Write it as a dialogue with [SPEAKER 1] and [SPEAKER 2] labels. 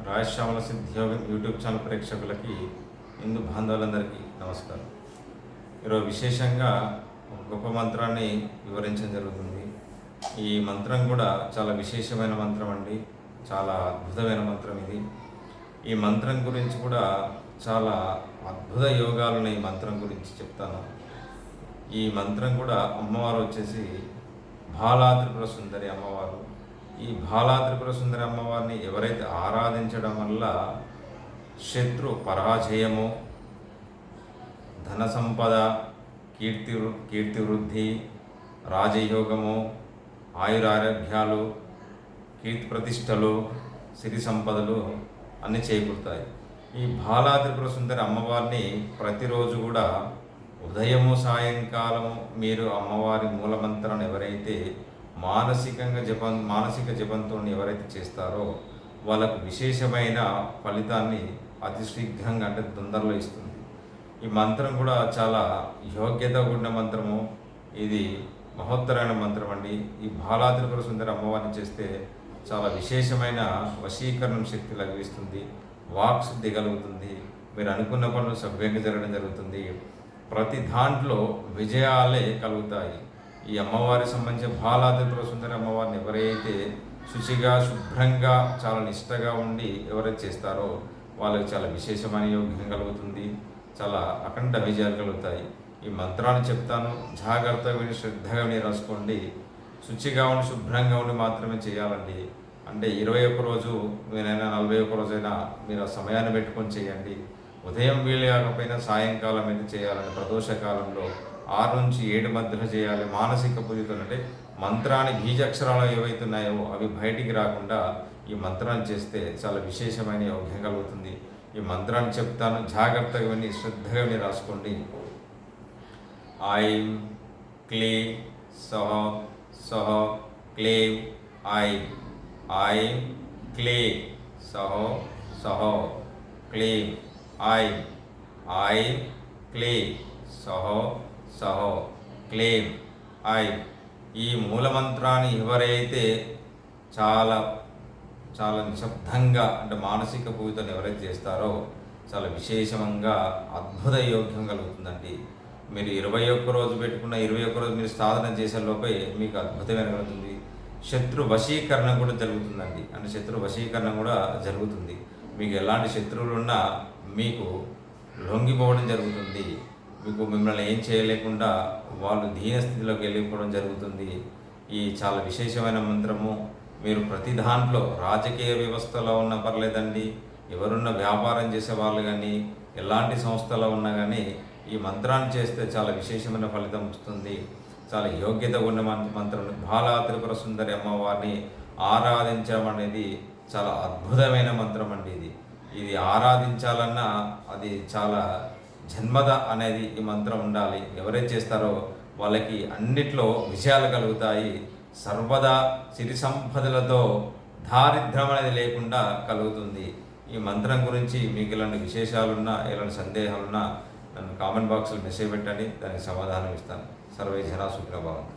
[SPEAKER 1] Rajashyamala సిద్ధియోగం YouTube channel ప్రేక్షకులకి హిందూ బాంధవులందరికీ నమస్కారం. ఈరోజు విశేషంగా ఒక గొప్ప మంత్రాన్ని వివరించడం జరుగుతుంది. ఈ మంత్రం కూడా చాలా విశేషమైన మంత్రం అండి, చాలా అద్భుతమైన మంత్రం ఇది. ఈ మంత్రం గురించి కూడా చాలా అద్భుత యోగాలను ఈ మంత్రం గురించి చెప్తాను. ఈ మంత్రం కూడా అమ్మవారు వచ్చేసి బాలా త్రిపుర సుందరి అమ్మవారు. ఈ బాలా త్రిపుర సుందరి అమ్మవారిని ఎవరైతే ఆరాధించడం వల్ల శత్రు పరాజయము, ధన సంపద, కీర్తి వృద్ధి, రాజయోగము, ఆయురారోగ్యాలు, కీర్తి ప్రతిష్టలు, సిరి సంపదలు అన్నీ చేకూరుతాయి. ఈ బాలా త్రిపుర సుందరి అమ్మవారిని ప్రతిరోజు కూడా ఉదయము సాయంకాలము మీరు అమ్మవారి మూలమంత్రాన్ని ఎవరైతే మానసిక జపంతో ఎవరైతే చేస్తారో వాళ్ళకు విశేషమైన ఫలితాన్ని అతి శీఘ్రంగా అంటే తొందరలో ఇస్తుంది. ఈ మంత్రం కూడా చాలా యోగ్యత కూడిన మంత్రము. ఇది మహోత్తరమైన మంత్రం అండి. ఈ బాలా త్రిపుర సుందరి అమ్మవారిని చేస్తే చాలా విశేషమైన వశీకరణం శక్తి లభిస్తుంది, వాక్ శుద్ధి కలుగుతుంది, మీరు అనుకున్న పనులు సవ్యంగా జరగడం జరుగుతుంది, ప్రతి దాంట్లో విజయాలే కలుగుతాయి. ఈ అమ్మవారి సంబంధించిన బాలా త్రిపుర సుందరి అమ్మవారిని ఎవరైతే శుచిగా శుభ్రంగా చాలా నిష్టగా ఉండి ఎవరైతే చేస్తారో వాళ్ళకి చాలా విశేషమైన యోగ్యం కలుగుతుంది, చాలా అఖండ విజయాలు కలుగుతాయి. ఈ మంత్రాన్ని చెప్తాను, జాగ్రత్తగా విని శ్రద్ధగా విని రాసుకోండి. శుచిగా ఉండి శుభ్రంగా ఉండి మాత్రమే చేయాలండి. అంటే 21 రోజు మీరైనా 41 రోజైనా మీరు ఆ సమయాన్ని పెట్టుకొని చేయండి. ఉదయం వీలు కాకపోయినా సాయంకాలం అయితే చేయాలండి. ప్రదోష కాలంలో 6 నుంచి 7 మధ్యలో చేయాలి. మానసిక పూజతో అంటే మంత్రాన్ని బీజాక్షరాలు ఏవైతే ఉన్నాయో అవి బయటికి రాకుండా ఈ మంత్రాన్ని చేస్తే చాలా విశేషమైన యోగ్యం కలుగుతుంది. ఈ మంత్రాన్ని చెప్తాను, జాగ్రత్తగా విని శ్రద్ధగా విని రాసుకోండి. ఐం క్లీం సహ సహ క్లీం ఐం. ఐం క్లీం సహ సహ క్లీం ఐం. ఐం క్లీం సహ సహ క్లీం ఐం. ఈ మూలమంత్రాన్ని ఎవరైతే చాలా చాలా నిశ్శబ్దంగా అంటే మానసిక పూజతో ఎవరైతే చేస్తారో చాలా విశేషంగా అద్భుత యోగ్యం కలుగుతుందండి. మీరు 21 రోజు పెట్టుకున్న 21 రోజు మీరు సాధన చేసే లోపే మీకు అద్భుతమైన కలుగుతుంది. శత్రు వశీకరణ కూడా జరుగుతుందండి. అంటే శత్రు వశీకరణ కూడా జరుగుతుంది. మీకు ఎలాంటి శత్రువులు ఉన్నా మీకు లొంగిపోవడం జరుగుతుంది. మీకు మిమ్మల్ని ఏం చేయలేకుండా వాళ్ళు దీనస్థితిలోకి వెళ్ళిపోవడం జరుగుతుంది. ఈ చాలా విశేషమైన మంత్రము. మీరు ప్రతి దాంట్లో రాజకీయ వ్యవస్థలో ఉన్న పర్లేదండి, ఎవరున్న వ్యాపారం చేసే వాళ్ళు కానీ ఎలాంటి సంస్థలో ఉన్నా కానీ ఈ మంత్రాన్ని చేస్తే చాలా విశేషమైన ఫలితం వస్తుంది. చాలా యోగ్యత ఉన్న మంత్రం. బాలా త్రిపుర సుందరి అమ్మవారిని ఆరాధించడం అనేది చాలా అద్భుతమైన మంత్రం అండి. ఇది ఆరాధించాలన్నా అది చాలా జన్మద అనేది ఈ మంత్రం ఉండాలి. ఎవరైతే చేస్తారో వాళ్ళకి అన్నిట్లో విజయాలు కలుగుతాయి. సర్వదా సిరి సంపదలతో దారిద్ర్యం అనేది లేకుండా కలుగుతుంది. ఈ మంత్రం గురించి మీకు ఇలాంటి విశేషాలున్నా ఎలాంటి సందేహాలున్నా నన్ను కామెంట్ బాక్స్లో మెసేజ్ పెట్టండి, దానికి సమాధానం ఇస్తాను. సర్వే జనా సుఖినో భవంతు.